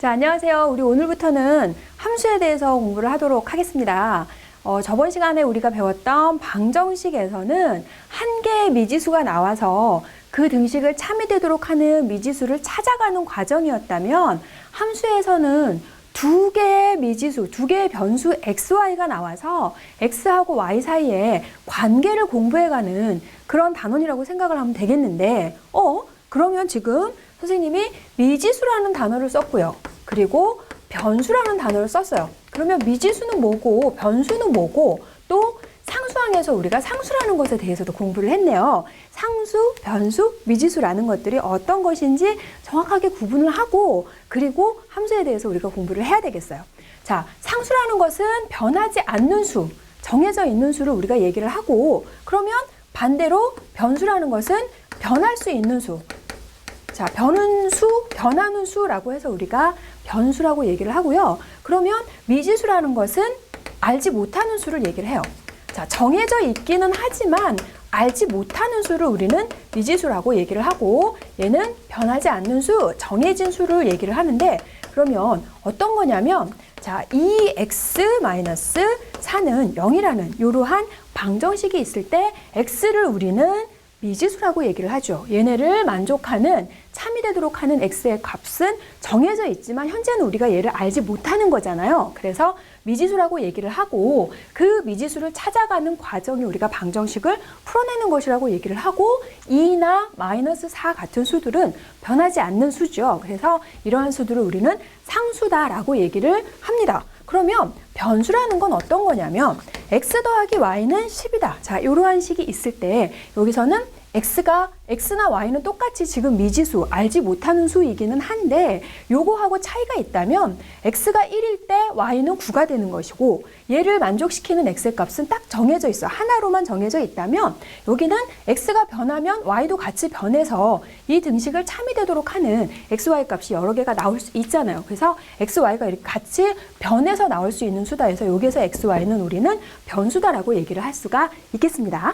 자, 안녕하세요. 우리 오늘부터는 함수에 대해서 공부를 하도록 하겠습니다. 저번 시간에 우리가 배웠던 방정식에서는 한 개의 미지수가 나와서 그 등식을 참이 되도록 하는 미지수를 찾아가는 과정이었다면 함수에서는 두 개의 미지수, 두 개의 변수 x, y가 나와서 x하고 y 사이에 관계를 공부해가는 그런 단원이라고 생각을 하면 되겠는데 그러면 지금 선생님이 미지수라는 단어를 썼고요. 그리고 변수라는 단어를 썼어요. 그러면 미지수는 뭐고 변수는 뭐고 또 상수항에서 우리가 상수라는 것에 대해서도 공부를 했네요. 상수, 변수, 미지수라는 것들이 어떤 것인지 정확하게 구분을 하고 그리고 함수에 대해서 우리가 공부를 해야 되겠어요. 자, 상수라는 것은 변하지 않는 수, 정해져 있는 수를 우리가 얘기를 하고 그러면 반대로 변수라는 것은 변할 수 있는 수. 자, 변하는 수라고 해서 우리가 변수라고 얘기를 하고요. 그러면 미지수라는 것은 알지 못하는 수를 얘기를 해요. 자, 정해져 있기는 하지만 알지 못하는 수를 우리는 미지수라고 얘기를 하고 얘는 변하지 않는 수, 정해진 수를 얘기를 하는데 그러면 어떤 거냐면 자, 2x-4는 0이라는 이러한 방정식이 있을 때 x를 우리는 미지수라고 얘기를 하죠. 얘네를 만족하는 참이 되도록 하는 x의 값은 정해져 있지만 현재는 우리가 얘를 알지 못하는 거잖아요. 그래서 미지수라고 얘기를 하고 그 미지수를 찾아가는 과정이 우리가 방정식을 풀어내는 것이라고 얘기를 하고 2나 -4 같은 수들은 변하지 않는 수죠. 그래서 이러한 수들을 우리는 상수다라고 얘기를 합니다. 그러면 변수라는 건 어떤 거냐면 x 더하기 y는 10이다. 자, 이러한 식이 있을 때 여기서는 x나 y는 똑같이 지금 미지수, 알지 못하는 수이기는 한데 요거하고 차이가 있다면 x가 1일 때 y는 9가 되는 것이고 얘를 만족시키는 x의 값은 딱 정해져 있어. 하나로만 정해져 있다면 여기는 x가 변하면 y도 같이 변해서 이 등식을 참이 되도록 하는 x, y 값이 여러 개가 나올 수 있잖아요. 그래서 x, y가 이렇게 같이 변해서 나올 수 있는 수다 해서 여기서 x, y는 우리는 변수다라고 얘기를 할 수가 있겠습니다.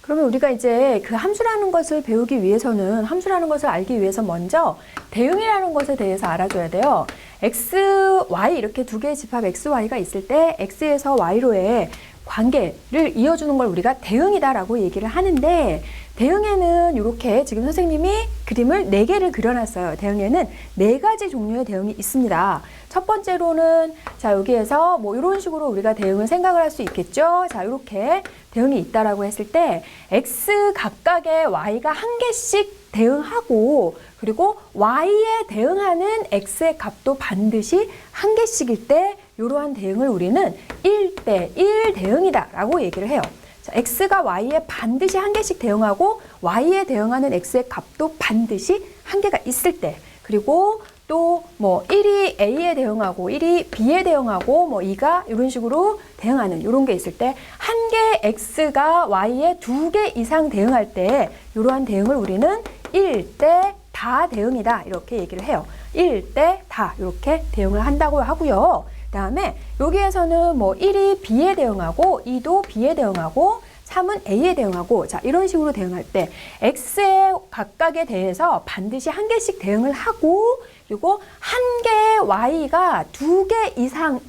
그러면 우리가 이제 그 함수라는 것을 배우기 위해서는 함수라는 것을 알기 위해서 먼저 대응이라는 것에 대해서 알아줘야 돼요. x, y 이렇게 두 개의 집합 x, y가 있을 때 x에서 y로의 관계를 이어주는 걸 우리가 대응이다라고 얘기를 하는데 대응에는 이렇게 지금 선생님이 그림을 4개를 그려놨어요. 대응에는 4가지 종류의 대응이 있습니다. 첫 번째로는 자 여기에서 뭐 이런 식으로 우리가 대응을 생각을 할 수 있겠죠. 자 이렇게 대응이 있다라고 했을 때 x 각각의 y가 한 개씩 대응하고 그리고 y에 대응하는 x의 값도 반드시 한 개씩일 때 이러한 대응을 우리는 1대1 대응이다 라고 얘기를 해요. 자, x가 y에 반드시 한 개씩 대응하고 y에 대응하는 x의 값도 반드시 한 개가 있을 때 그리고 또 뭐 1이 a에 대응하고 1이 b에 대응하고 뭐 2가 이런 식으로 대응하는 이런 게 있을 때 한 개 x가 y에 2개 이상 대응할 때 이러한 대응을 우리는 1대 다 대응이다 이렇게 얘기를 해요. 1대 다 이렇게 대응을 한다고 하고요. 그 다음에 여기에서는 뭐 1이 b에 대응하고 2도 b에 대응하고 3은 a에 대응하고 자 이런 식으로 대응할 때 x의 각각에 대해서 반드시 한 개씩 대응을 하고 그리고 한 개의 y가 2개 이상의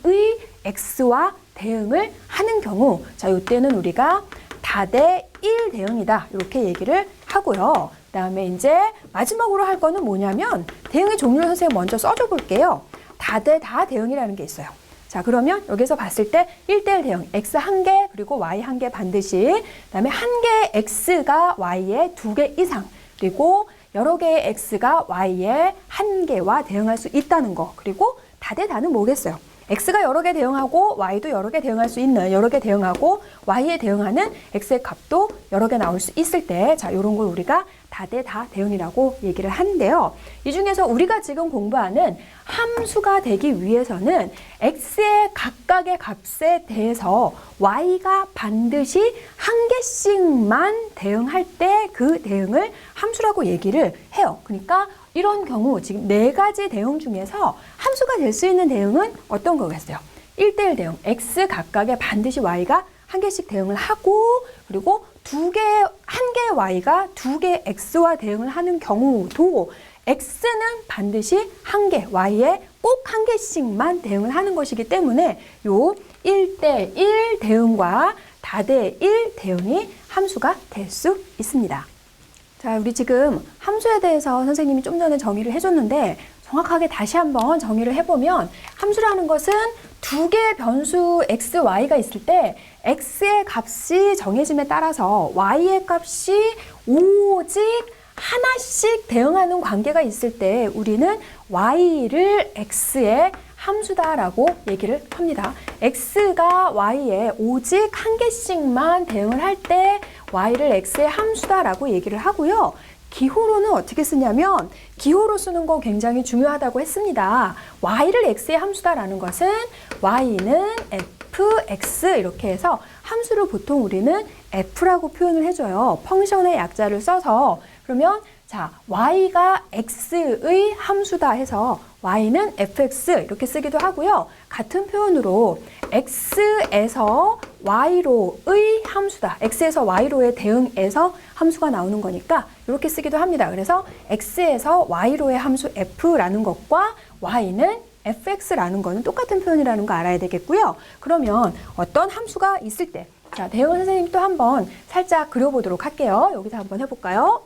x와 대응을 하는 경우 자 이때는 우리가 다대 1 대응이다 이렇게 얘기를 하고요. 그 다음에 이제 마지막으로 할 거는 뭐냐면 대응의 종류를 선생님 먼저 써줘 볼게요. 다대 다 대응이라는 게 있어요. 자 그러면 여기서 봤을 때 1대1 대응 x 한 개 그리고 y 한 개 반드시 그 다음에 한 개의 x가 y에 2개 이상 그리고 여러 개의 x가 y에 한 개와 대응할 수 있다는 거 그리고 다대다는 뭐겠어요? x가 여러 개 대응하고 y도 여러 개 대응할 수 있는 여러 개 대응하고 y에 대응하는 x의 값도 여러 개 나올 수 있을 때 자 이런 걸 우리가 다대다 대응이라고 얘기를 하는데요. 이 중에서 우리가 지금 공부하는 함수가 되기 위해서는 x의 각각의 값에 대해서 y가 반드시 한 개씩만 대응할 때 그 대응을 함수라고 얘기를 해요. 그러니까 이런 경우 지금 4가지 대응 중에서 함수가 될 수 있는 대응은 어떤 거겠어요? 1대1 대응, x 각각에 반드시 y가 한 개씩 대응을 하고 그리고 한 개의 y가 2개의 x와 대응을 하는 경우도 x는 반드시 한 개, y에 꼭 한 개씩만 대응을 하는 것이기 때문에 요 1대1 대응과 다대1 대응이 함수가 될 수 있습니다. 자, 우리 지금 함수에 대해서 선생님이 좀 전에 정의를 해줬는데 정확하게 다시 한번 정의를 해보면 함수라는 것은 두 개의 변수 x, y가 있을 때 x의 값이 정해짐에 따라서 y의 값이 오직 하나씩 대응하는 관계가 있을 때 우리는 y를 x의 함수다라고 얘기를 합니다. x가 y에 오직 한 개씩만 대응을 할 때 y를 x의 함수다라고 얘기를 하고요. 기호로는 어떻게 쓰냐면 기호로 쓰는 거 굉장히 중요하다고 했습니다. y를 x의 함수다라는 것은 y는 fx 이렇게 해서 함수를 보통 우리는 f라고 표현을 해줘요. 펑션의 약자를 써서 그러면 자 y가 x의 함수다 해서 y는 fx 이렇게 쓰기도 하고요. 같은 표현으로 x에서 y로의 함수다. x에서 y로의 대응에서 함수가 나오는 거니까 이렇게 쓰기도 합니다. 그래서 x에서 y로의 함수 f라는 것과 y는 fx라는 거는 똑같은 표현이라는 거 알아야 되겠고요. 그러면 어떤 함수가 있을 때 자, 대응 선생님 또 한번 살짝 그려보도록 할게요. 여기서 한번 해볼까요?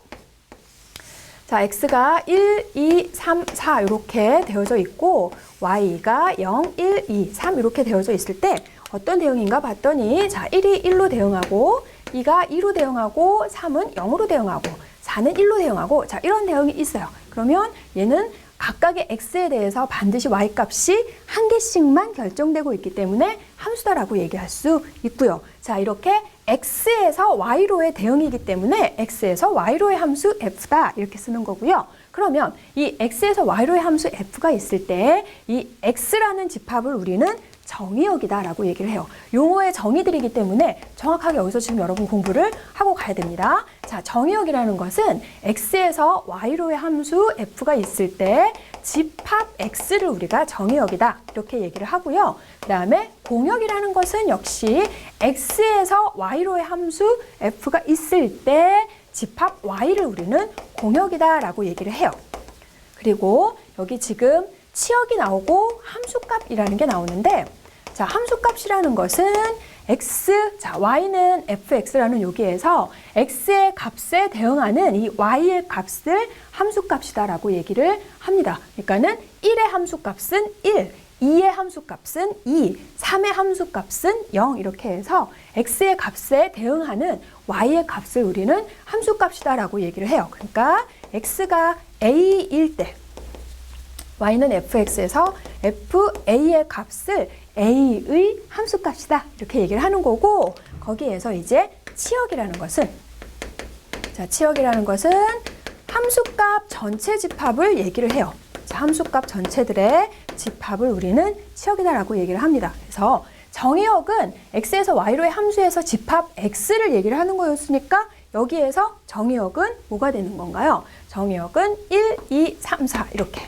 자, x가 1, 2, 3, 4 이렇게 되어져 있고 y가 0, 1, 2, 3 이렇게 되어져 있을 때 어떤 대응인가 봤더니 자, 1이 1로 대응하고 2가 2로 대응하고 3은 0으로 대응하고 4는 1로 대응하고 자, 이런 대응이 있어요. 그러면 얘는 각각의 x에 대해서 반드시 y값이 한 개씩만 결정되고 있기 때문에 함수다라고 얘기할 수 있고요. 자, 이렇게 x에서 y로의 대응이기 때문에 x에서 y로의 함수 f다 이렇게 쓰는 거고요. 그러면 이 x에서 y로의 함수 f가 있을 때 이 x라는 집합을 우리는 정의역이다라고 얘기를 해요. 용어의 정의들이기 때문에 정확하게 여기서 지금 여러분 공부를 하고 가야 됩니다. 자, 정의역이라는 것은 x에서 y로의 함수 f가 있을 때 집합 x를 우리가 정의역이다 이렇게 얘기를 하고요. 그 다음에 공역이라는 것은 역시 x에서 y로의 함수 f가 있을 때 집합 y를 우리는 공역이다라고 얘기를 해요. 그리고 여기 지금 치역이 나오고 함수값이라는 게 나오는데 자, 함수값이라는 것은 x, 자, y는 fx라는 여기에서 x의 값에 대응하는 이 y의 값을 함수값이다라고 얘기를 합니다. 그러니까는 1의 함수값은 1, 2의 함수값은 2, 3의 함수값은 0 이렇게 해서 x의 값에 대응하는 y의 값을 우리는 함수값이다라고 얘기를 해요. 그러니까 x가 a일 때 y는 fx에서 fa의 값을 a의 함수값이다 이렇게 얘기를 하는 거고 거기에서 이제 치역이라는 것은 자, 치역이라는 것은 함수값 전체 집합을 얘기를 해요. 자, 함수값 전체들의 집합을 우리는 치역이다라고 얘기를 합니다. 그래서 정의역은 x에서 y로의 함수에서 집합 x를 얘기를 하는 거였으니까 여기에서 정의역은 뭐가 되는 건가요? 정의역은 1, 2, 3, 4 이렇게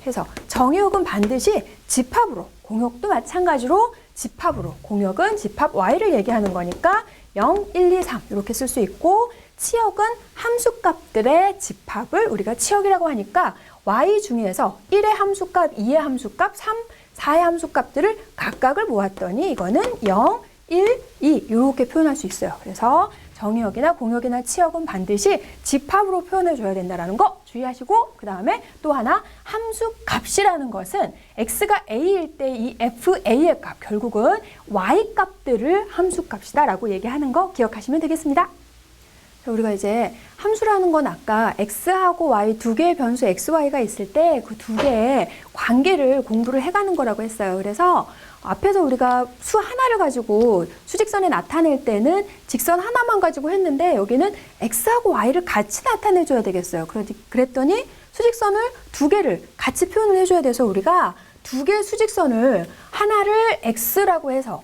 해서 정의역은 반드시 집합으로 공역도 마찬가지로 집합으로 공역은 집합 y를 얘기하는 거니까 0, 1, 2, 3 이렇게 쓸 수 있고 치역은 함수값들의 집합을 우리가 치역이라고 하니까 y 중에서 1의 함수값, 2의 함수값, 3, 4의 함수값들을 각각을 모았더니 이거는 0, 1, 2 이렇게 표현할 수 있어요. 그래서 정의역이나 공역이나 치역은 반드시 집합으로 표현해 줘야 된다는 거 주의하시고 그 다음에 또 하나 함수값이라는 것은 x가 a일 때 이 fa의 값 결국은 y 값들을 함수값이다 라고 얘기하는 거 기억하시면 되겠습니다. 자, 우리가 이제 함수라는 건 아까 x하고 y 두 개의 변수 x, y가 있을 때 그 두 개의 관계를 공부를 해가는 거라고 했어요. 그래서 앞에서 우리가 수 하나를 가지고 수직선에 나타낼 때는 직선 하나만 가지고 했는데 여기는 x하고 y를 같이 나타내줘야 되겠어요. 그랬더니 수직선을 두 개를 같이 표현을 해줘야 돼서 우리가 두 개의 수직선을 하나를 x라고 해서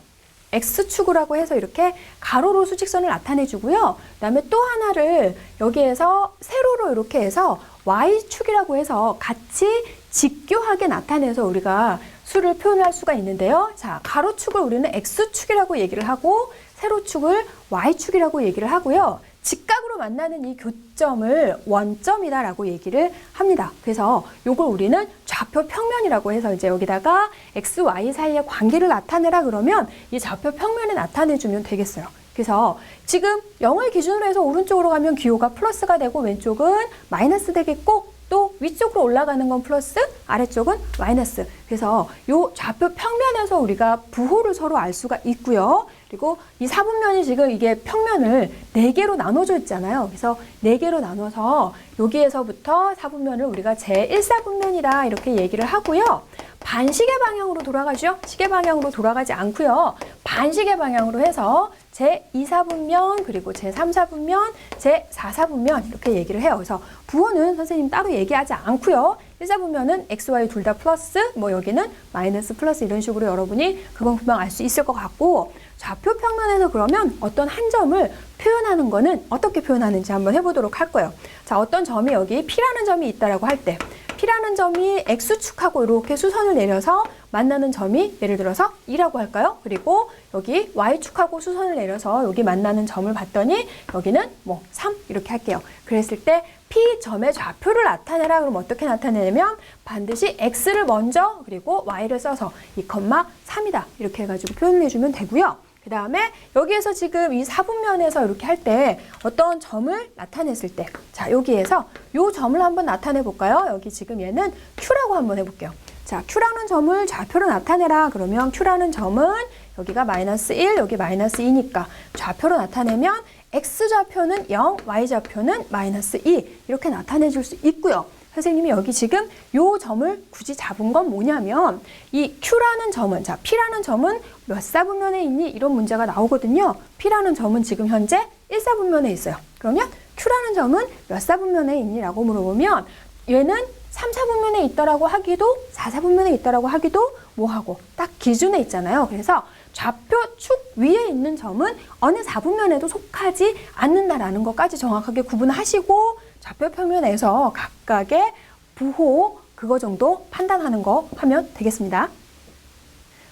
x축이라고 해서 이렇게 가로로 수직선을 나타내주고요. 그 다음에 또 하나를 여기에서 세로로 이렇게 해서 y축이라고 해서 같이 직교하게 나타내서 우리가 수를 표현할 수가 있는데요. 자, 가로축을 우리는 x축이라고 얘기를 하고 세로축을 y축이라고 얘기를 하고요. 직각으로 X로 만나는 이 교점을 원점이다라고 얘기를 합니다. 그래서 요걸 우리는 좌표 평면이라고 해서 이제 여기다가 X, Y 사이의 관계를 나타내라 그러면 이 좌표 평면에 나타내주면 되겠어요. 그래서 지금 0을 기준으로 해서 오른쪽으로 가면 기호가 플러스가 되고 왼쪽은 마이너스 되겠고 또 위쪽으로 올라가는 건 플러스, 아래쪽은 마이너스. 그래서 요 좌표 평면에서 우리가 부호를 서로 알 수가 있고요. 그리고 이 사분면이 지금 이게 평면을 4개로 나눠져 있잖아요. 그래서 4개로 나눠서 여기에서부터 사분면을 우리가 제1사분면이다 이렇게 얘기를 하고요. 반시계 방향으로 돌아가죠. 시계 방향으로 돌아가지 않고요. 반시계 방향으로 해서 제2사분면, 그리고 제3사분면, 제4사분면 이렇게 얘기를 해요. 그래서 부호는 선생님 따로 얘기하지 않고요. 1사분면은 X, Y 둘 다 플러스, 뭐 여기는 마이너스 플러스 이런 식으로 여러분이 그건 금방 알 수 있을 것 같고, 좌표 평면에서 그러면 어떤 한 점을 표현하는 거는 어떻게 표현하는지 한번 해보도록 할 거예요. 자, 어떤 점이 여기 P라는 점이 있다라고 할 때, P라는 점이 X축하고 이렇게 수선을 내려서 만나는 점이 예를 들어서 2라고 할까요? 그리고 여기 Y축하고 수선을 내려서 여기 만나는 점을 봤더니 여기는 뭐 3 이렇게 할게요. 그랬을 때 P점의 좌표를 나타내라 그러면 어떻게 나타내냐면 반드시 X를 먼저 그리고 Y를 써서 2,3이다 이렇게 해가지고 표현해 주면 되고요. 그 다음에 여기에서 지금 이 사분면에서 이렇게 할 때 어떤 점을 나타냈을 때, 자, 여기에서 요 점을 한번 나타내 볼까요? 여기 지금 얘는 Q라고 한번 해볼게요. 자, Q라는 점을 좌표로 나타내라 그러면 Q라는 점은 여기가 마이너스 1, 여기 마이너스 2니까 좌표로 나타내면 X좌표는 0, Y좌표는 마이너스 2 이렇게 나타내 줄 수 있고요. 선생님이 여기 지금 요 점을 굳이 잡은 건 뭐냐면 이 Q라는 점은, 자, P라는 점은 몇 사분면에 있니? 이런 문제가 나오거든요. P라는 점은 지금 현재 1사분면에 있어요. 그러면 Q라는 점은 몇 사분면에 있니? 라고 물어보면 얘는 3사분면에 있다라고 하기도 4사분면에 있다라고 하기도 뭐하고 딱 기준에 있잖아요. 그래서 좌표 축 위에 있는 점은 어느 사분면에도 속하지 않는다라는 것까지 정확하게 구분하시고 좌표 평면에서 각각의 부호 그거 정도 판단하는 거 하면 되겠습니다.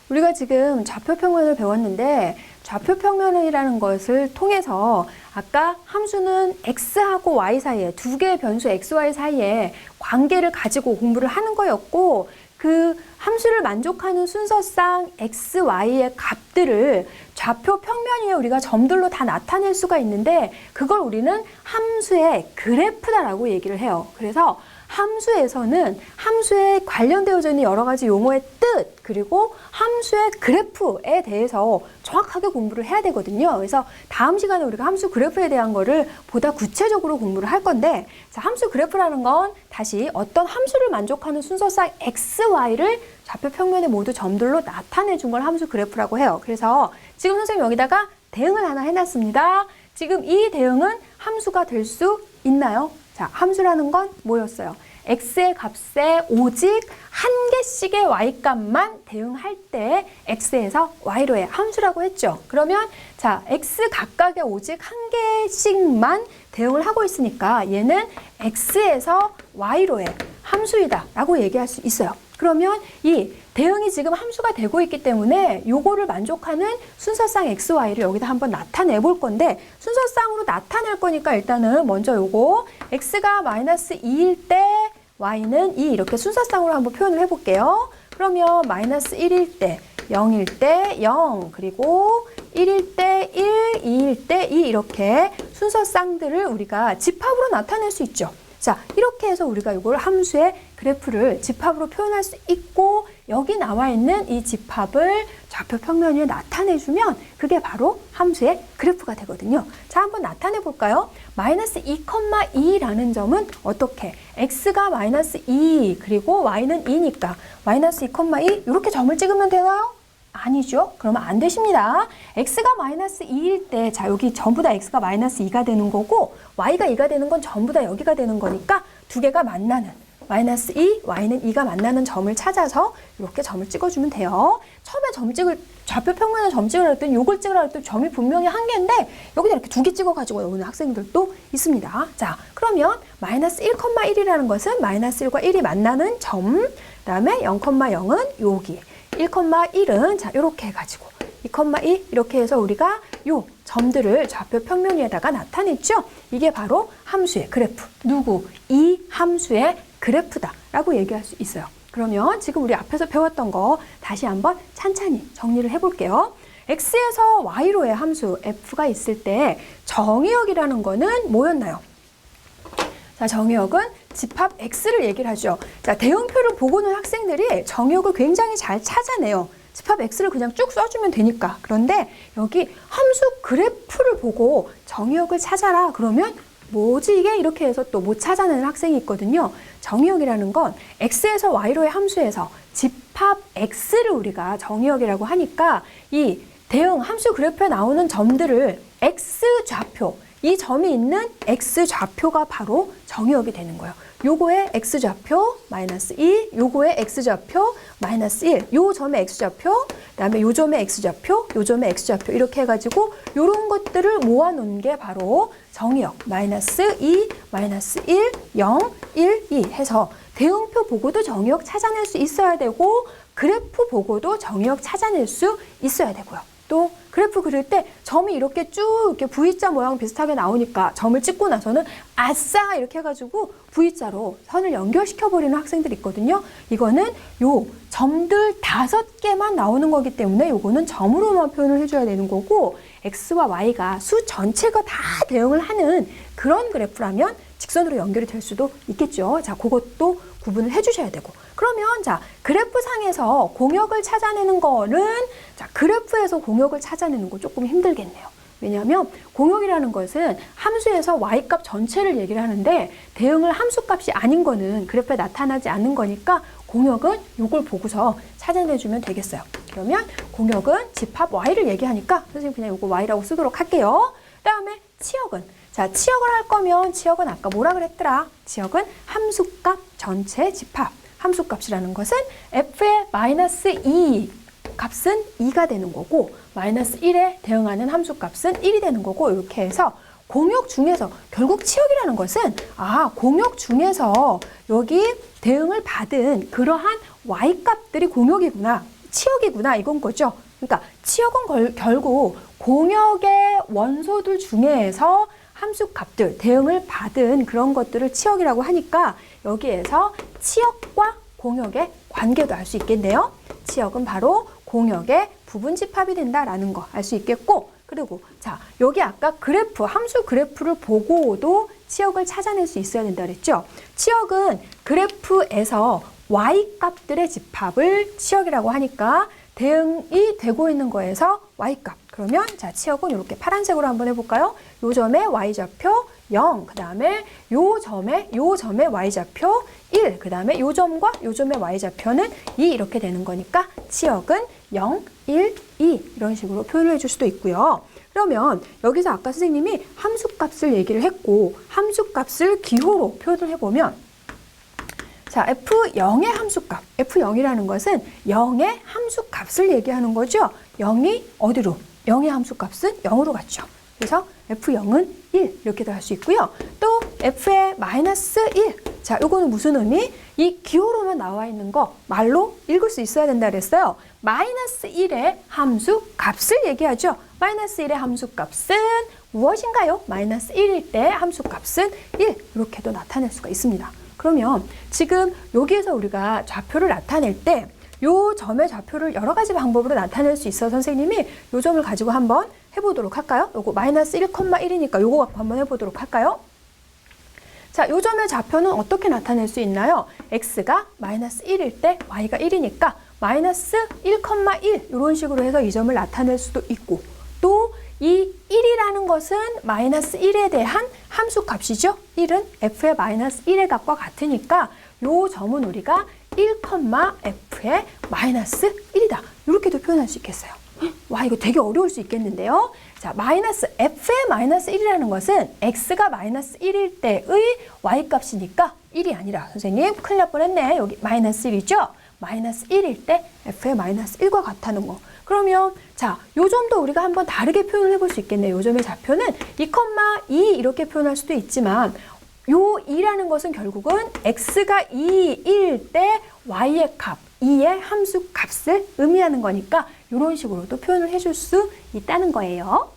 우리가 지금 좌표 평면을 배웠는데 좌표 평면이라는 것을 통해서 아까 함수는 x하고 y 사이에 두 개의 변수 x, y 사이에 관계를 가지고 공부를 하는 거였고 그 함수를 만족하는 순서상 x, y의 값들을 좌표 평면 위에 우리가 점들로 다 나타낼 수가 있는데 그걸 우리는 함수의 그래프다라고 얘기를 해요. 그래서 함수에서는 함수에 관련되어져 있는 여러 가지 용어의 뜻 그리고 함수의 그래프에 대해서 정확하게 공부를 해야 되거든요. 그래서 다음 시간에 우리가 함수 그래프에 대한 거를 보다 구체적으로 공부를 할 건데 자, 함수 그래프라는 건 다시 어떤 함수를 만족하는 순서상 x, y를 좌표 평면에 모두 점들로 나타내 준 걸 함수 그래프라고 해요. 그래서 지금 선생님 여기다가 대응을 하나 해놨습니다. 지금 이 대응은 함수가 될 수 있나요? 자, 함수라는 건 뭐였어요? x의 값에 오직 한 개씩의 y값만 대응할 때 x에서 y로 해 함수라고 했죠. 그러면 자, x 각각의 오직 한 개씩만 대응을 하고 있으니까 얘는 x에서 y로 해 함수이다 라고 얘기할 수 있어요. 그러면 이 대응이 지금 함수가 되고 있기 때문에 요거를 만족하는 순서상 x, y를 여기다 한번 나타내 볼 건데 순서상으로 나타낼 거니까 일단은 먼저 요거 x가 마이너스 2일 때 y는 2 이렇게 순서상으로 한번 표현을 해볼게요. 그러면 마이너스 1일 때 0일 때 0 그리고 1일 때 1, 2일 때 2 이렇게 순서상들을 우리가 집합으로 나타낼 수 있죠. 자, 이렇게 해서 우리가 이걸 함수의 그래프를 집합으로 표현할 수 있고 여기 나와 있는 이 집합을 좌표 평면 위에 나타내주면 그게 바로 함수의 그래프가 되거든요. 자, 한번 나타내 볼까요? 마이너스 2,2라는 점은 어떻게? x가 마이너스 2 그리고 y는 2니까 마이너스 2,2 이렇게 점을 찍으면 되나요? 아니죠. 그러면 안 되십니다. x가 마이너스 2일 때, 자, 여기 전부 다 x가 마이너스 2가 되는 거고, y가 2가 되는 건 전부 다 여기가 되는 거니까 두 개가 만나는, 마이너스 2, y는 2가 만나는 점을 찾아서 이렇게 점을 찍어주면 돼요. 처음에 좌표 평면에 점 찍으라 했더니 요걸 찍으라 했더니 점이 분명히 한 개인데, 여기다 이렇게 두 개 찍어가지고 오는 학생들도 있습니다. 자, 그러면 마이너스 1,1이라는 것은 마이너스 1과 1이 만나는 점, 그 다음에 0,0은 여기. 1,1은 자 이렇게 해가지고 2,2 이렇게 해서 우리가 요 점들을 좌표 평면 위에다가 나타냈죠. 이게 바로 함수의 그래프. 누구? 이 함수의 그래프다라고 얘기할 수 있어요. 그러면 지금 우리 앞에서 배웠던 거 다시 한번 찬찬히 정리를 해볼게요. x에서 y로의 함수 f가 있을 때 정의역이라는 거는 뭐였나요? 자, 정의역은 집합 x를 얘기를 하죠. 자, 대응표를 보고는 학생들이 정의역을 굉장히 잘 찾아내요. 집합 x를 그냥 쭉 써주면 되니까. 그런데 여기 함수 그래프를 보고 정의역을 찾아라. 그러면 뭐지 이게? 이렇게 해서 또 못 찾아내는 학생이 있거든요. 정의역이라는 건 x에서 y로의 함수에서 집합 x를 우리가 정의역이라고 하니까 이 대응 함수 그래프에 나오는 점들을 x좌표, 이 점이 있는 x좌표가 바로 정의역이 되는 거예요. 요거의 x좌표 마이너스 2, 요거의 x좌표 마이너스 1, 요 점의 x좌표, 그다음에 요 점의 x좌표, 요 점의 x좌표 이렇게 해가지고 요런 것들을 모아놓은 게 바로 정의역 마이너스 2, 마이너스 1, 0, 1, 2 해서 대응표 보고도 정의역 찾아낼 수 있어야 되고 그래프 보고도 정의역 찾아낼 수 있어야 되고요. 또 그래프 그릴 때 점이 이렇게 쭉 이렇게 V자 모양 비슷하게 나오니까 점을 찍고 나서는 아싸 이렇게 해가지고 V자로 선을 연결시켜 버리는 학생들이 있거든요. 이거는 요 점들 5개만 나오는 거기 때문에 요거는 점으로만 표현을 해줘야 되는 거고 X와 Y가 수 전체가 다 대응을 하는 그런 그래프라면 직선으로 연결이 될 수도 있겠죠. 자, 그것도 구분을 해주셔야 되고. 그러면 자, 그래프상에서 공역을 찾아내는 거는 자, 그래프에서 공역을 찾아내는 거 조금 힘들겠네요. 왜냐하면 공역이라는 것은 함수에서 y값 전체를 얘기를 하는데 대응을 함수값이 아닌 거는 그래프에 나타나지 않는 거니까 공역은 이걸 보고서 찾아내주면 되겠어요. 그러면 공역은 집합 y를 얘기하니까 선생님 그냥 이거 y라고 쓰도록 할게요. 그 다음에 치역은 자, 치역을 할 거면 치역은 아까 뭐라 그랬더라? 치역은 함수값 전체 집합. 함수값이라는 것은 f의 마이너스 2 값은 2가 되는 거고 마이너스 1에 대응하는 함수값은 1이 되는 거고 이렇게 해서 공역 중에서 결국 치역이라는 것은 공역 중에서 여기 대응을 받은 그러한 y값들이 공역이구나. 치역이구나 이건 거죠. 그러니까 치역은 결국 공역의 원소들 중에서 함수값들, 대응을 받은 그런 것들을 치역이라고 하니까 여기에서 치역과 공역의 관계도 알 수 있겠네요. 치역은 바로 공역의 부분 집합이 된다라는 거 알 수 있겠고 그리고 자 여기 아까 그래프, 함수 그래프를 보고도 치역을 찾아낼 수 있어야 된다 그랬죠. 치역은 그래프에서 y값들의 집합을 치역이라고 하니까 대응이 되고 있는 거에서 y값. 그러면 자 치역은 이렇게 파란색으로 한번 해볼까요? 요 점의 y좌표 0, 그 다음에 요 점의 y좌표 1, 그 다음에 요 점과 요 점의 y좌표는 2 이렇게 되는 거니까 치역은 0, 1, 2 이런 식으로 표현을 해줄 수도 있고요. 그러면 여기서 아까 선생님이 함수값을 얘기를 했고 함수값을 기호로 표현을 해보면 자, F0의 함수값, F0이라는 것은 0의 함수값을 얘기하는 거죠. 0이 어디로? 0의 함수값은 0으로 갔죠. 그래서 F0은 1 이렇게도 할 수 있고요. 또 F의 마이너스 1. 자, 요거는 무슨 의미? 이 기호로만 나와 있는 거 말로 읽을 수 있어야 된다 그랬어요. 마이너스 1의 함수값을 얘기하죠. 마이너스 1의 함수값은 무엇인가요? 마이너스 1일 때 함수값은 1 이렇게도 나타낼 수가 있습니다. 그러면 지금 여기에서 우리가 좌표를 나타낼 때 요 점의 좌표를 여러 가지 방법으로 나타낼 수 있어 선생님이 요 점을 가지고 한번 해보도록 할까요? 요거 마이너스 1,1이니까 요거 갖고 한번 해보도록 할까요? 자, 요 점의 좌표는 어떻게 나타낼 수 있나요? x가 마이너스 1일 때 y가 1이니까 마이너스 1,1 이런 식으로 해서 이 점을 나타낼 수도 있고 또 이 1이라는 것은 마이너스 1에 대한 함수값이죠. 1은 f의 마이너스 1의 값과 같으니까 요 점은 우리가 1,f의 마이너스 1이다. 이렇게도 표현할 수 있겠어요. 와, 이거 되게 어려울 수 있겠는데요. 자, 마이너스 f의 마이너스 1이라는 것은 x가 마이너스 1일 때의 y값이니까 1이 아니라 선생님 큰일 날 뻔했네. 여기 마이너스 1이죠. 마이너스 1일 때 f의 마이너스 1과 같다는 거. 그러면 자, 요 점도 우리가 한번 다르게 표현을 해볼 수 있겠네요. 요 점의 좌표는 2,2 이렇게 표현할 수도 있지만 요 2라는 것은 결국은 x가 2일 때 y의 값, 2의 함수 값을 의미하는 거니까 이런 식으로도 표현을 해줄 수 있다는 거예요.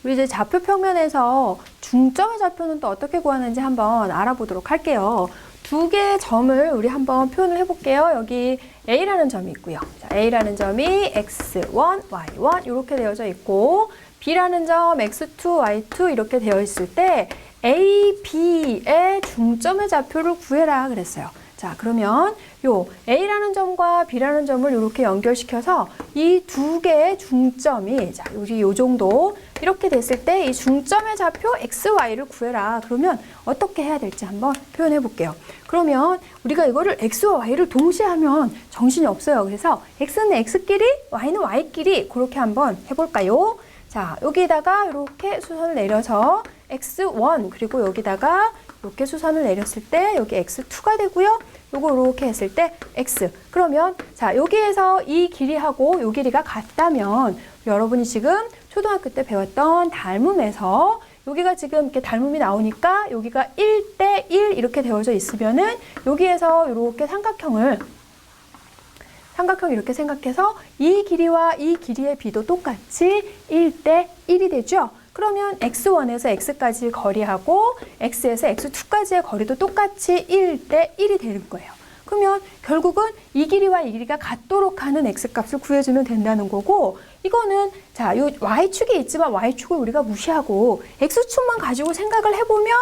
우리 이제 좌표 평면에서 중점의 좌표는 또 어떻게 구하는지 한번 알아보도록 할게요. 두 개의 점을 우리 한번 표현을 해볼게요. 여기 A라는 점이 있고요. 자, A라는 점이 X1, Y1 이렇게 되어져 있고 B라는 점 X2, Y2 이렇게 되어 있을 때 A, B의 중점의 좌표를 구해라 그랬어요. 자, 그러면 요 A라는 점과 B라는 점을 이렇게 연결시켜서 이 두 개의 중점이 자, 여기 요 정도 이렇게 됐을 때 이 중점의 좌표 X, Y를 구해라. 그러면 어떻게 해야 될지 한번 표현해 볼게요. 그러면 우리가 이거를 X와 Y를 동시에 하면 정신이 없어요. 그래서 X는 X끼리, Y는 Y끼리 그렇게 한번 해볼까요? 자, 여기다가 이렇게 수선을 내려서 X1 그리고 여기다가 이렇게 수선을 내렸을 때 여기 X2가 되고요. 요거 이렇게 했을 때 X. 그러면 자, 여기에서 이 길이하고 요 길이가 같다면 여러분이 지금 초등학교 때 배웠던 닮음에서 여기가 지금 이렇게 닮음이 나오니까 여기가 1대 1 이렇게 되어져 있으면은 여기에서 이렇게 삼각형 이렇게 생각해서 이 길이와 이 길이의 비도 똑같이 1대 1이 되죠. 그러면 X1에서 X까지 거리하고 X에서 X2까지의 거리도 똑같이 1대 1이 되는 거예요. 그러면 결국은 이 길이와 이 길이가 같도록 하는 X값을 구해주면 된다는 거고 이거는 자, 요 Y축이 있지만 Y축을 우리가 무시하고 X축만 가지고 생각을 해보면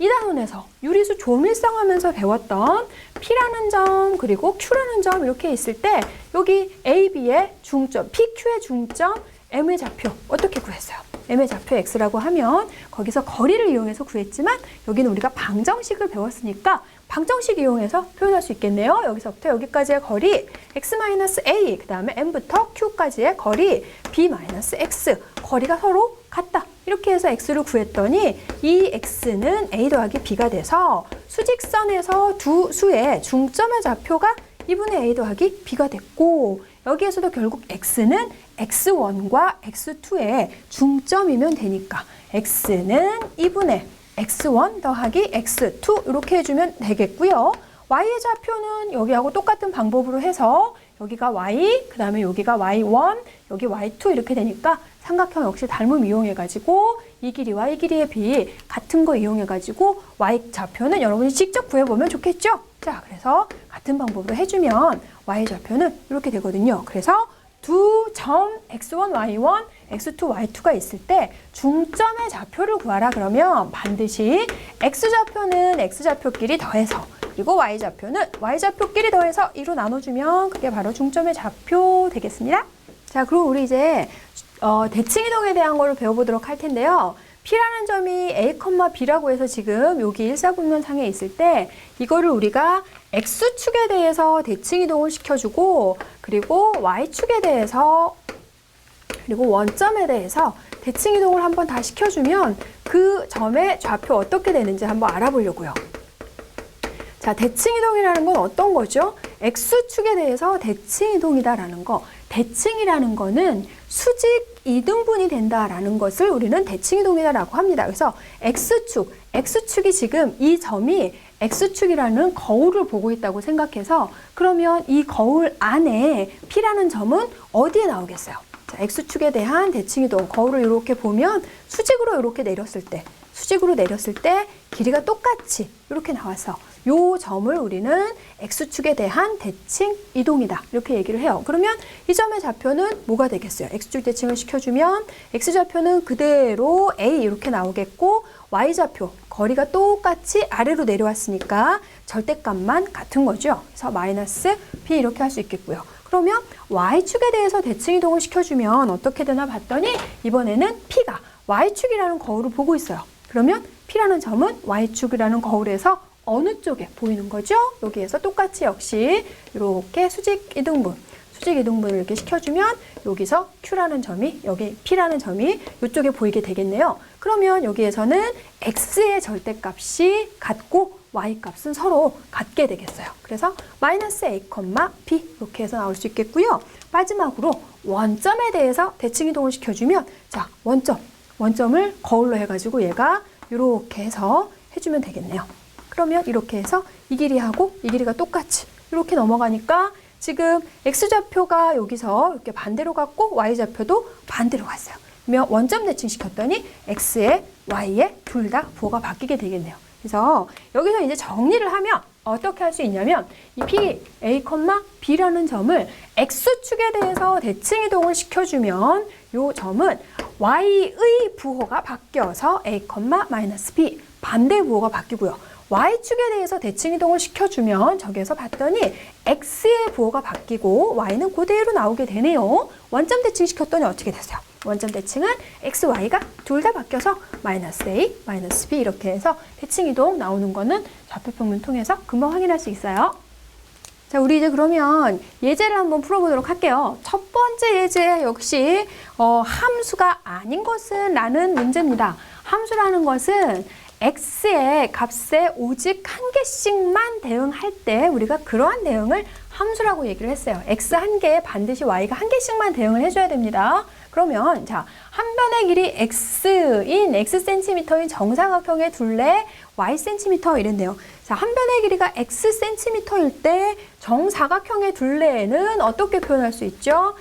2단원에서 유리수 조밀성하면서 배웠던 P라는 점 그리고 Q라는 점 이렇게 있을 때 여기 A, B의 중점, P, Q의 중점, M의 좌표 어떻게 구했어요? M의 좌표 X라고 하면 거기서 거리를 이용해서 구했지만 여기는 우리가 방정식을 배웠으니까 방정식 이용해서 표현할 수 있겠네요. 여기서부터 여기까지의 거리 X-A 그 다음에 M부터 Q까지의 거리 B-X 거리가 서로 같다. 이렇게 해서 X를 구했더니 이 X는 A 더하기 B가 돼서 수직선에서 두 수의 중점의 좌표가 2분의 A 더하기 B가 됐고 여기에서도 결국 X는 X1과 X2의 중점이면 되니까 X는 2분의 X1 더하기 X2 이렇게 해주면 되겠고요. Y의 좌표는 여기하고 똑같은 방법으로 해서 여기가 Y, 그 다음에 여기가 Y1, 여기 Y2 이렇게 되니까 삼각형 역시 닮음 이용해가지고 이 길이와 이 길이의 비 같은 거 이용해가지고 Y 좌표는 여러분이 직접 구해보면 좋겠죠? 자, 그래서 같은 방법으로 해주면 Y 좌표는 이렇게 되거든요. 그래서 두 점 X1, Y1, X2, Y2가 있을 때 중점의 좌표를 구하라 그러면 반드시 X좌표는 X좌표끼리 더해서 그리고 Y좌표는 Y좌표끼리 더해서 2로 나눠주면 그게 바로 중점의 좌표 되겠습니다. 자, 그럼 우리 이제 대칭이동에 대한 걸 배워보도록 할 텐데요. P라는 점이 A, B라고 해서 지금 여기 일사분면상에 있을 때 이거를 우리가 X축에 대해서 대칭이동을 시켜주고 그리고 Y축에 대해서 그리고 원점에 대해서 대칭이동을 한번 다 시켜주면 그 점의 좌표 어떻게 되는지 한번 알아보려고요. 자, 대칭이동이라는 건 어떤 거죠? X축에 대해서 대칭이동이다라는 거. 대칭이라는 거는 수직 이등분이 된다라는 것을 우리는 대칭이동이다라고 합니다. 그래서 X축이 지금 이 점이 X축이라는 거울을 보고 있다고 생각해서 그러면 이 거울 안에 P라는 점은 어디에 나오겠어요? 자, X축에 대한 대칭이동 거울을 이렇게 보면 수직으로 이렇게 내렸을 때 길이가 똑같이 이렇게 나와서 요 점을 우리는 X축에 대한 대칭 이동이다 이렇게 얘기를 해요. 그러면 이 점의 좌표는 뭐가 되겠어요? X축 대칭을 시켜주면 X좌표는 그대로 A 이렇게 나오겠고 Y좌표 거리가 똑같이 아래로 내려왔으니까 절대값만 같은 거죠. 그래서 마이너스 B 이렇게 할 수 있겠고요. 그러면 Y축에 대해서 대칭이동을 시켜주면 어떻게 되나 봤더니 이번에는 P가 Y축이라는 거울을 보고 있어요. 그러면 P라는 점은 Y축이라는 거울에서 어느 쪽에 보이는 거죠? 여기에서 똑같이 역시 이렇게 수직 이등분을 이렇게 시켜주면 여기서 Q라는 점이 여기 P라는 점이 이쪽에 보이게 되겠네요. 그러면 여기에서는 X의 절대값이 같고 Y 값은 서로 같게 되겠어요. 그래서 마이너스 A, B 이렇게 해서 나올 수 있겠고요. 마지막으로 원점에 대해서 대칭이동을 시켜주면 자, 원점을 거울로 해가지고 얘가 이렇게 해서 해주면 되겠네요. 그러면 이렇게 해서 이 길이하고 이 길이가 똑같이 이렇게 넘어가니까 지금 X좌표가 여기서 이렇게 반대로 갔고 Y좌표도 반대로 갔어요. 그러면 원점 대칭시켰더니 x에 y에 둘 다 부호가 바뀌게 되겠네요. 그래서 여기서 이제 정리를 하면 어떻게 할 수 있냐면 이 p, a, b라는 점을 x축에 대해서 대칭 이동을 시켜주면 이 점은 y의 부호가 바뀌어서 a, b 반대 부호가 바뀌고요. y축에 대해서 대칭 이동을 시켜주면 저기에서 봤더니 x의 부호가 바뀌고 y는 그대로 나오게 되네요. 원점 대칭 시켰더니 어떻게 됐어요? 원점 대칭은 x, y가 둘 다 바뀌어서 -a, -b 이렇게 해서 대칭 이동 나오는 거는 좌표평면 통해서 금방 확인할 수 있어요. 자, 우리 이제 그러면 예제를 한번 풀어보도록 할게요. 첫 번째 예제 역시 함수가 아닌 것은 라는 문제입니다. 함수라는 것은 x의 값에 오직 한 개씩만 대응할 때 우리가 그러한 대응을 함수라고 얘기를 했어요. x 한 개에 반드시 y가 한 개씩만 대응을 해줘야 됩니다. 그러면 자, 한 변의 길이 x인 xcm인 정사각형의 둘레 ycm 이랬네요. 자, 한 변의 길이가 xcm일 때 정사각형의 둘레에는 어떻게 표현할 수 있죠?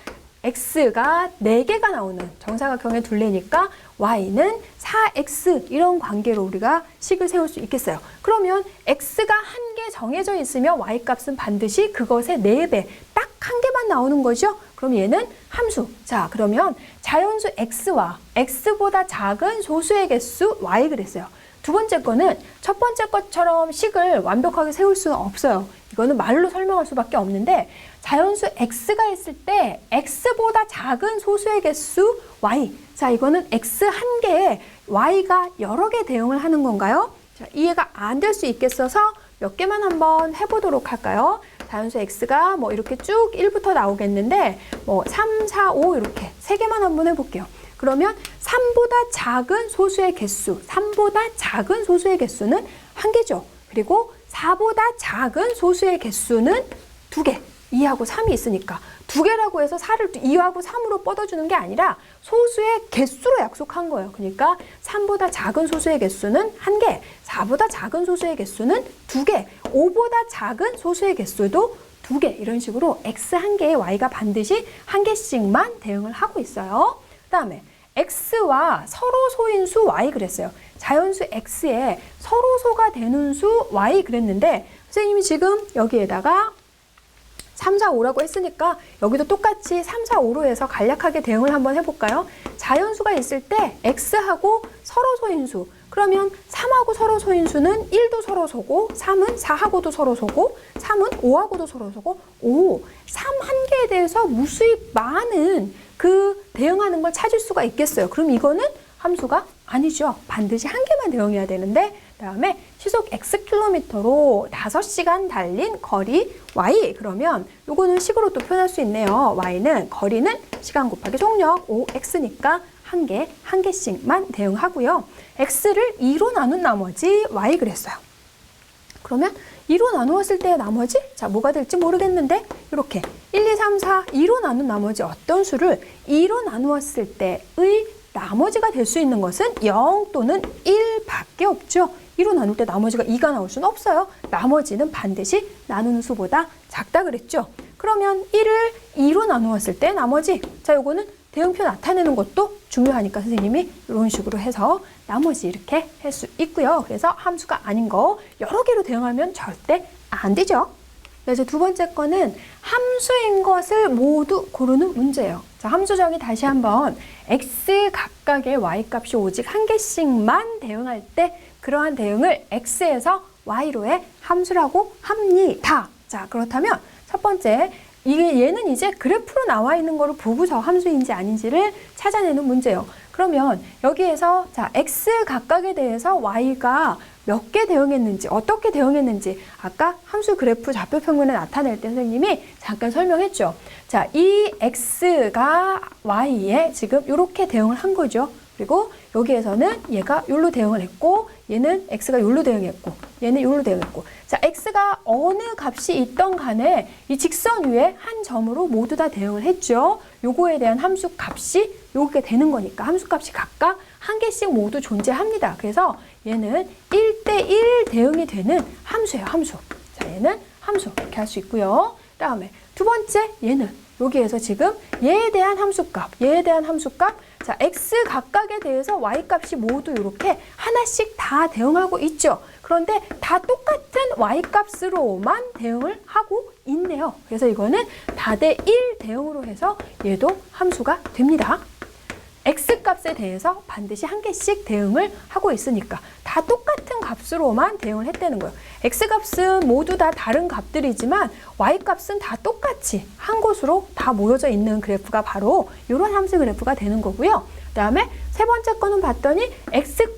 x가 4개가 나오는 정사각형의 둘레니까 y는 4x 이런 관계로 우리가 식을 세울 수 있겠어요. 그러면 x가 한 개 정해져 있으면 y 값은 반드시 그것의 4배, 딱 한 개만 나오는 거죠. 그럼 얘는 함수. 자, 그러면 자연수 x와 x보다 작은 소수의 개수 y 그랬어요. 두 번째 거는 첫 번째 것처럼 식을 완벽하게 세울 수는 없어요. 이거는 말로 설명할 수밖에 없는데 자연수 x가 있을 때 x보다 작은 소수의 개수 y. 자, 이거는 x 한 개에 y가 여러 개 대응을 하는 건가요? 자, 이해가 안 될 수 있겠어서 몇 개만 한번 해보도록 할까요? 자연수 x가 뭐 이렇게 쭉 1부터 나오겠는데 뭐 3, 4, 5 이렇게 3개만 한번 해볼게요. 그러면 3보다 작은 소수의 개수, 3보다 작은 소수의 개수는 1개죠. 그리고 4보다 작은 소수의 개수는 2개. 2하고 3이 있으니까 2개라고 해서 4를 2하고 3으로 뻗어주는 게 아니라 소수의 개수로 약속한 거예요. 그러니까 3보다 작은 소수의 개수는 1개, 4보다 작은 소수의 개수는 2개, 5보다 작은 소수의 개수도 2개 이런 식으로 x 한 개에 y가 반드시 한 개씩만 대응을 하고 있어요. 그 다음에 x와 서로 소인수 y 그랬어요. 자연수 x에 서로소가 되는 수 y 그랬는데 선생님이 지금 여기에다가 3, 4, 5라고 했으니까 여기도 똑같이 3, 4, 5로 해서 간략하게 대응을 한번 해볼까요? 자연수가 있을 때 x하고 서로 소인수. 그러면 3하고 서로 소인수는 1도 서로 소고 3은 4하고도 서로 소고 3은 5하고도 서로 소고 3 한 개에 대해서 무수히 많은 그 대응하는 걸 찾을 수가 있겠어요. 그럼 이거는 함수가 아니죠. 반드시 한 개만 대응해야 되는데 그다음에 시속 xkm로 5시간 달린 거리 y 그러면 요거는 식으로 또 표현할 수 있네요. y는 거리는 시간 곱하기 속력 5x니까 한 개씩만 대응하고요. x를 2로 나눈 나머지 y 그랬어요. 그러면 2로 나누었을 때 나머지 자 뭐가 될지 모르겠는데 이렇게 1, 2, 3, 4 2로 나눈 나머지 어떤 수를 2로 나누었을 때의 나머지가 될 수 있는 것은 0 또는 1밖에 없죠. 1로 나눌 때 나머지가 2가 나올 수는 없어요. 나머지는 반드시 나누는 수보다 작다 그랬죠. 그러면 1을 2로 나누었을 때 나머지 자 요거는 대응표 나타내는 것도 중요하니까 선생님이 이런 식으로 해서 나머지 이렇게 할 수 있고요. 그래서 함수가 아닌 거 여러 개로 대응하면 절대 안 되죠. 그래서 두 번째 거는 함수인 것을 모두 고르는 문제예요. 자, 함수 정의 다시 한번 x 각각의 y 값이 오직 한 개씩만 대응할 때 그러한 대응을 x에서 y로의 함수라고 합니다. 자, 그렇다면 첫 번째 얘는 이제 그래프로 나와 있는 거를 보고서 함수인지 아닌지를 찾아내는 문제예요. 그러면 여기에서 자 x 각각에 대해서 y가 몇 개 대응했는지 어떻게 대응했는지 아까 함수 그래프 좌표평면에 나타낼 때 선생님이 잠깐 설명했죠. 자, 이 x가 y에 지금 이렇게 대응을 한 거죠. 그리고 여기에서는 얘가 요로 대응을 했고 얘는 x가 요로 대응했고 얘는 요로 대응했고 자 x가 어느 값이 있던 간에 이 직선 위에 한 점으로 모두 다 대응을 했죠. 요거에 대한 함수 값이 요게 되는 거니까 함수 값이 각각 한 개씩 모두 존재합니다. 그래서 얘는 1대1 대응이 되는 함수예요. 함수. 자 얘는 함수 이렇게 할 수 있고요. 그다음에 두 번째 얘는 여기에서 지금 얘에 대한 함수값 자, x 각각에 대해서 y 값이 모두 이렇게 하나씩 다 대응하고 있죠. 그런데 다 똑같은 y 값으로만 대응을 하고 있네요. 그래서 이거는 다대 1 대응으로 해서 얘도 함수가 됩니다. x 값에 대해서 반드시 한 개씩 대응을 하고 있으니까 다 똑같은 값으로만 대응을 했다는 거예요. x 값은 모두 다 다른 값들이지만 y 값은 다 똑같이 한 곳으로 다 모여져 있는 그래프가 바로 이런 함수 그래프가 되는 거고요. 그 다음에 세 번째 거는 봤더니 x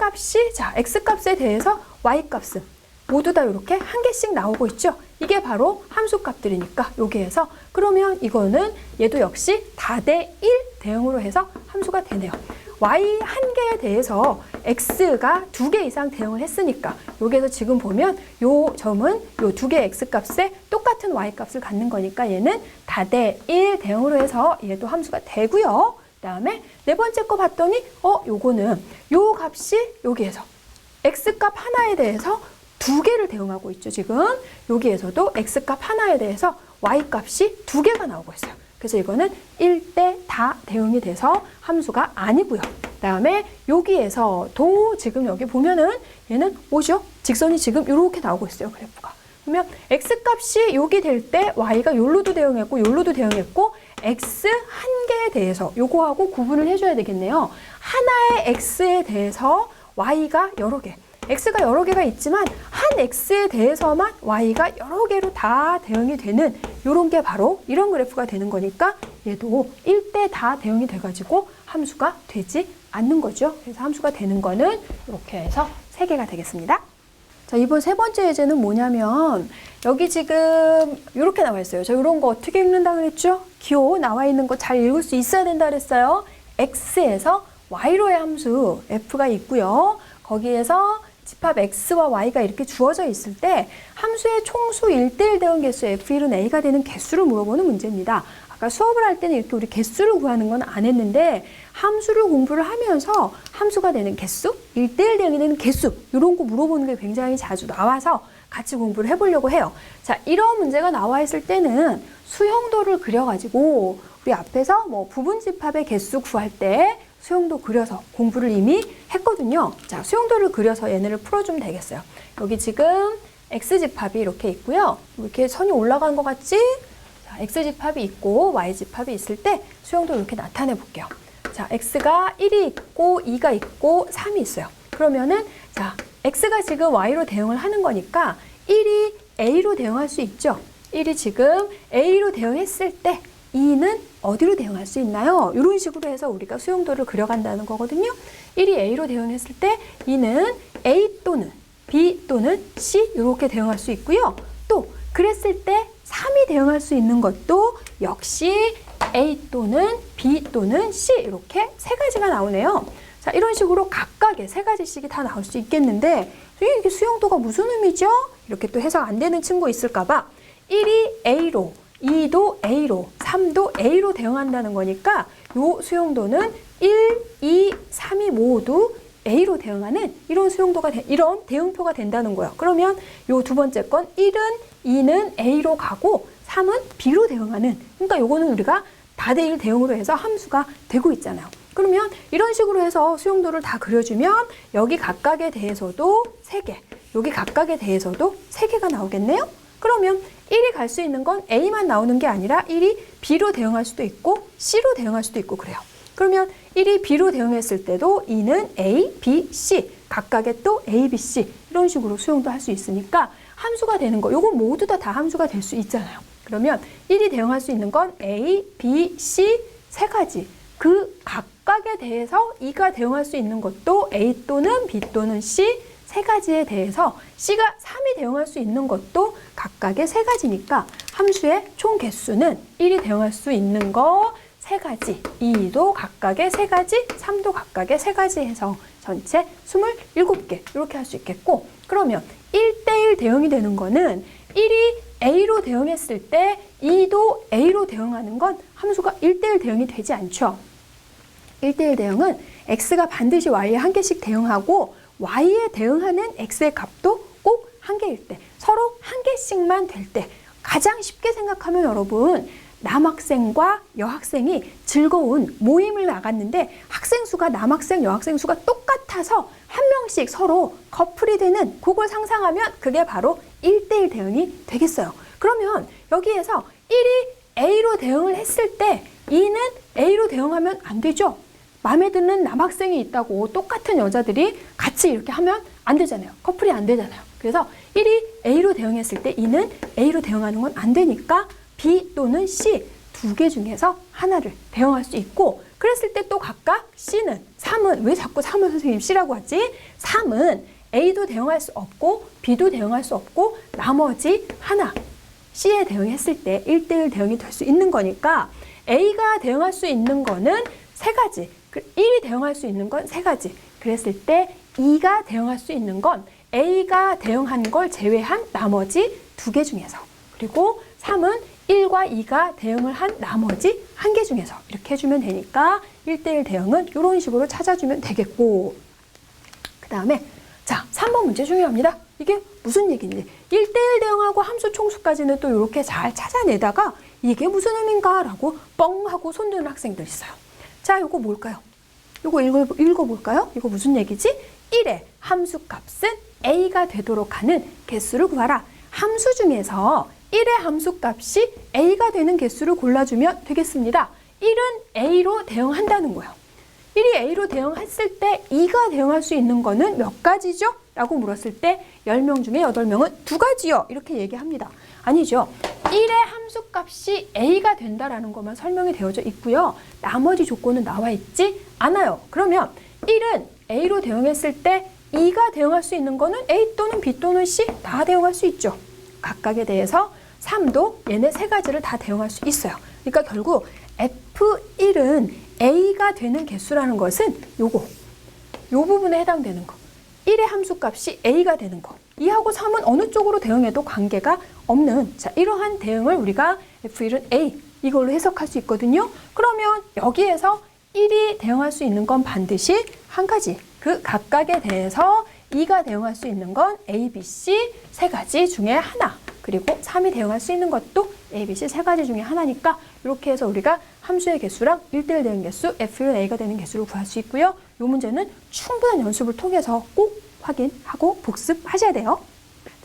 값에 대해서 y 값은 모두 다 이렇게 한 개씩 나오고 있죠. 이게 바로 함수 값들이니까 여기에서 그러면 이거는 얘도 역시 다대 1 대응으로 해서 함수가 되네요. y 한 개에 대해서 x가 2개 이상 대응을 했으니까 여기에서 지금 보면 요 점은 요 2개 x 값에 똑같은 y 값을 갖는 거니까 얘는 다대 1 대응으로 해서 얘도 함수가 되고요. 그 다음에 네 번째 거 봤더니 요거는 요 값이 여기에서 x 값 하나에 대해서 2개를 대응하고 있죠. 지금 여기에서도 x값 하나에 대해서 y값이 2개가 나오고 있어요. 그래서 이거는 1대 다 대응이 돼서 함수가 아니고요. 그 다음에 여기에서도 지금 여기 보면은 얘는 뭐죠? 직선이 지금 이렇게 나오고 있어요. 그래프가. 그러면 x값이 여기 될 때 y가 요로도 대응했고 요로도 대응했고 x 한 개에 대해서 요거하고 구분을 해줘야 되겠네요. 하나의 x에 대해서 y가 여러 개. x가 여러 개가 있지만 한 x에 대해서만 y가 여러 개로 다 대응이 되는 이런 게 바로 이런 그래프가 되는 거니까 얘도 1대 다 대응이 돼가지고 함수가 되지 않는 거죠. 그래서 함수가 되는 거는 이렇게 해서 3개가 되겠습니다. 자, 이번 세 번째 예제는 뭐냐면 여기 지금 이렇게 나와 있어요. 저 이런 거 어떻게 읽는다 그랬죠? 기호 나와 있는 거 잘 읽을 수 있어야 된다 그랬어요. x에서 y로의 함수 f가 있고요. 거기에서 집합 x와 y가 이렇게 주어져 있을 때 함수의 총수 1대1 대응 개수 f1은 a가 되는 개수를 물어보는 문제입니다. 아까 수업을 할 때는 이렇게 우리 개수를 구하는 건 안 했는데 함수를 공부를 하면서 함수가 되는 개수, 1대1 대응이 되는 개수 이런 거 물어보는 게 굉장히 자주 나와서 같이 공부를 해보려고 해요. 자, 이런 문제가 나와 있을 때는 수형도를 그려가지고 우리 앞에서 뭐 부분집합의 개수 구할 때 수형도 그려서 공부를 이미 했거든요. 자, 수형도를 그려서 얘네를 풀어주면 되겠어요. 여기 지금 x집합이 이렇게 있고요. 이렇게 선이 올라간 것 같지? 자, x집합이 있고 y집합이 있을 때 수형도 이렇게 나타내 볼게요. 자, x가 1이 있고 2가 있고 3이 있어요. 그러면은 자, x가 지금 y로 대응을 하는 거니까 1이 a로 대응할 수 있죠. 1이 지금 a로 대응했을 때 2는 어디로 대응할 수 있나요? 이런 식으로 해서 우리가 수용도를 그려간다는 거거든요. 1이 A로 대응했을 때 2는 A 또는 B 또는 C 이렇게 대응할 수 있고요. 또 그랬을 때 3이 대응할 수 있는 것도 역시 A 또는 B 또는 C 이렇게 세 가지가 나오네요. 자, 이런 식으로 각각의 세 가지씩이 다 나올 수 있겠는데 이게 수용도가 무슨 의미죠? 이렇게 또 해석 안 되는 친구 있을까 봐 1이 A로 2도 A로, 3도 A로 대응한다는 거니까 요 수용도는 1, 2, 3이 모두 A로 대응하는 이런 수용도가 이런 대응표가 된다는 거예요. 그러면 요 두 번째 건 1은 2는 A로 가고 3은 B로 대응하는 그러니까 요거는 우리가 다대 1 대응으로 해서 함수가 되고 있잖아요. 그러면 이런 식으로 해서 수용도를 다 그려주면 여기 각각에 대해서도 3개, 여기 각각에 대해서도 3개가 나오겠네요. 그러면 1이 갈 수 있는 건 A만 나오는 게 아니라 1이 B로 대응할 수도 있고 C로 대응할 수도 있고 그래요. 그러면 1이 B로 대응했을 때도 2는 A, B, C 각각의 또 A, B, C 이런 식으로 수용도 할 수 있으니까 함수가 되는 거 요건 모두 다 함수가 될 수 있잖아요. 그러면 1이 대응할 수 있는 건 A, B, C 세 가지 그 각각에 대해서 2가 대응할 수 있는 것도 A 또는 B 또는 C 세 가지에 대해서 C가 3이 대응할 수 있는 것도 각각의 세 가지니까 함수의 총 개수는 1이 대응할 수 있는 거 세 가지, 2도 각각의 세 가지, 3도 각각의 세 가지 해서 전체 27개 이렇게 할 수 있겠고 그러면 1대1 대응이 되는 거는 1이 A로 대응했을 때 2도 A로 대응하는 건 함수가 1대1 대응이 되지 않죠. 1대1 대응은 X가 반드시 Y에 한 개씩 대응하고 Y에 대응하는 X의 값도 꼭 한 개일 때 서로 한 개씩만 될 때 가장 쉽게 생각하면 여러분 남학생과 여학생이 즐거운 모임을 나갔는데 학생 수가 남학생, 여학생 수가 똑같아서 한 명씩 서로 커플이 되는 그걸 상상하면 그게 바로 1대1 대응이 되겠어요. 그러면 여기에서 1이 A로 대응을 했을 때 2는 A로 대응하면 안 되죠. 마음에 드는 남학생이 있다고 똑같은 여자들이 같이 이렇게 하면 안 되잖아요. 커플이 안 되잖아요. 그래서 1이 A로 대응했을 때 2는 A로 대응하는 건 안 되니까 B 또는 C 두 개 중에서 하나를 대응할 수 있고, 그랬을 때 또 각각 C는 3은 왜 자꾸 3을 선생님 C라고 하지? 3은 A도 대응할 수 없고 B도 대응할 수 없고 나머지 하나 C에 대응했을 때 1대1 대응이 될 수 있는 거니까 A가 대응할 수 있는 거는 3가지, 1이 대응할 수 있는 건 3가지. 그랬을 때 2가 대응할 수 있는 건 A가 대응한 걸 제외한 나머지 2개 중에서, 그리고 3은 1과 2가 대응을 한 나머지 1개 중에서 이렇게 해주면 되니까 1대1 대응은 이런 식으로 찾아주면 되겠고, 그 다음에 자 3번 문제 중요합니다. 이게 무슨 얘기인지 1대1 대응하고 함수 총수까지는 또 이렇게 잘 찾아내다가 이게 무슨 의미인가 라고 뻥 하고 손드는 학생들 있어요. 자 요거 뭘까요? 요거 읽어볼까요? 이거 무슨 얘기지? 1의 함수값은 A가 되도록 하는 개수를 구하라. 함수 중에서 1의 함수값이 A가 되는 개수를 골라주면 되겠습니다. 1은 A로 대응한다는 거예요. 1이 A로 대응했을 때 2가 대응할 수 있는 거는 몇 가지죠? 라고 물었을 때 10명 중에 8명은 2가지요. 이렇게 얘기합니다. 아니죠. 1의 함수값이 A가 된다라는 것만 설명이 되어져 있고요. 나머지 조건은 나와 있지 않아요. 그러면 1은 A로 대응했을 때 2가 대응할 수 있는 거는 A 또는 B 또는 C 다 대응할 수 있죠. 각각에 대해서 3도 얘네 3가지를 다 대응할 수 있어요. 그러니까 결국 F1은 A가 되는 개수라는 것은 요 부분에 해당되는 거. 1의 함수값이 A가 되는 거. 2하고 3은 어느 쪽으로 대응해도 관계가 없는, 자, 이러한 대응을 우리가 F1은 A 이걸로 해석할 수 있거든요. 그러면 여기에서 1이 대응할 수 있는 건 반드시 한 가지, 그 각각에 대해서 2가 대응할 수 있는 건 A, B, C 3가지 중에 하나, 그리고 3이 대응할 수 있는 것도 A, B, C 3가지 중에 하나니까 이렇게 해서 우리가 함수의 개수랑 1대1 대응 개수, F1 A가 되는 개수를 구할 수 있고요. 이 문제는 충분한 연습을 통해서 꼭 확인하고 복습하셔야 돼요.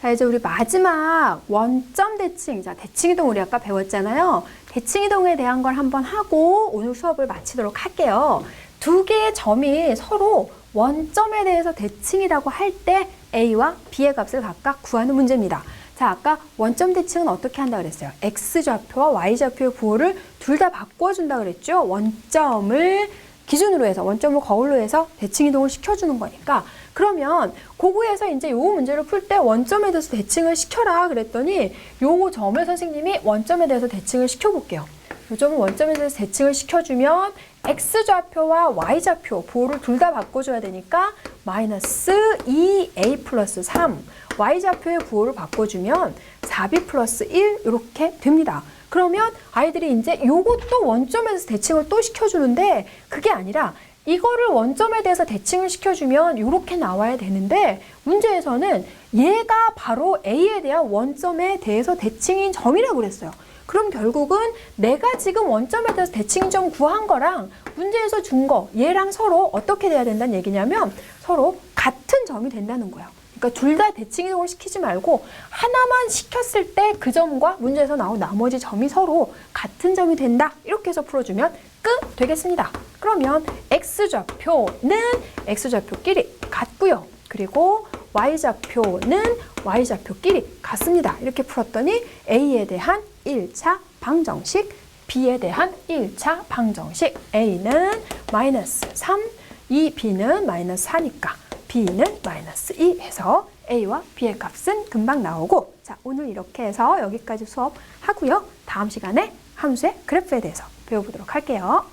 자, 이제 우리 마지막 원점 대칭. 자, 대칭이동 우리 아까 배웠잖아요. 대칭이동에 대한 걸 한번 하고 오늘 수업을 마치도록 할게요. 두 개의 점이 서로 원점에 대해서 대칭이라고 할 때 A와 B의 값을 각각 구하는 문제입니다. 자, 아까 원점 대칭은 어떻게 한다 그랬어요? X좌표와 Y좌표의 부호를 둘 다 바꿔준다 그랬죠? 원점을 기준으로 해서, 원점을 거울로 해서 대칭 이동을 시켜주는 거니까. 그러면 고구에서 이제 요 문제를 풀 때 원점에 대해서 대칭을 시켜라 그랬더니 요 점을 선생님이 원점에 대해서 대칭을 시켜볼게요. 요 점을 원점에 대해서 대칭을 시켜주면 X좌표와 Y좌표 부호를 둘 다 바꿔줘야 되니까 마이너스 2A 플러스 3, Y좌표의 부호를 바꿔주면 4B 플러스 1 이렇게 됩니다. 그러면 아이들이 이제 요것도 원점에서 대칭을 또 시켜주는데 그게 아니라 이거를 원점에 대해서 대칭을 시켜주면 이렇게 나와야 되는데 문제에서는 얘가 바로 A에 대한 원점에 대해서 대칭인 점이라고 그랬어요. 그럼 결국은 내가 지금 원점에 대해서 대칭인 점 구한 거랑 문제에서 준 거 얘랑 서로 어떻게 돼야 된다는 얘기냐면 서로 같은 점이 된다는 거예요. 그러니까 둘 다 대칭 이동을 시키지 말고 하나만 시켰을 때 그 점과 문제에서 나온 나머지 점이 서로 같은 점이 된다. 이렇게 해서 풀어주면 끝 되겠습니다. 그러면 X좌표는 X좌표끼리 같고요. 그리고 Y좌표는 Y좌표끼리 같습니다. 이렇게 풀었더니 A에 대한 1차 방정식, B에 대한 1차 방정식. A는 마이너스 3, 이 B는 마이너스 4니까 B는 마이너스 2 해서 A와 B의 값은 금방 나오고, 자, 오늘 이렇게 해서 여기까지 수업하고요. 다음 시간에 함수의 그래프에 대해서 배워보도록 할게요.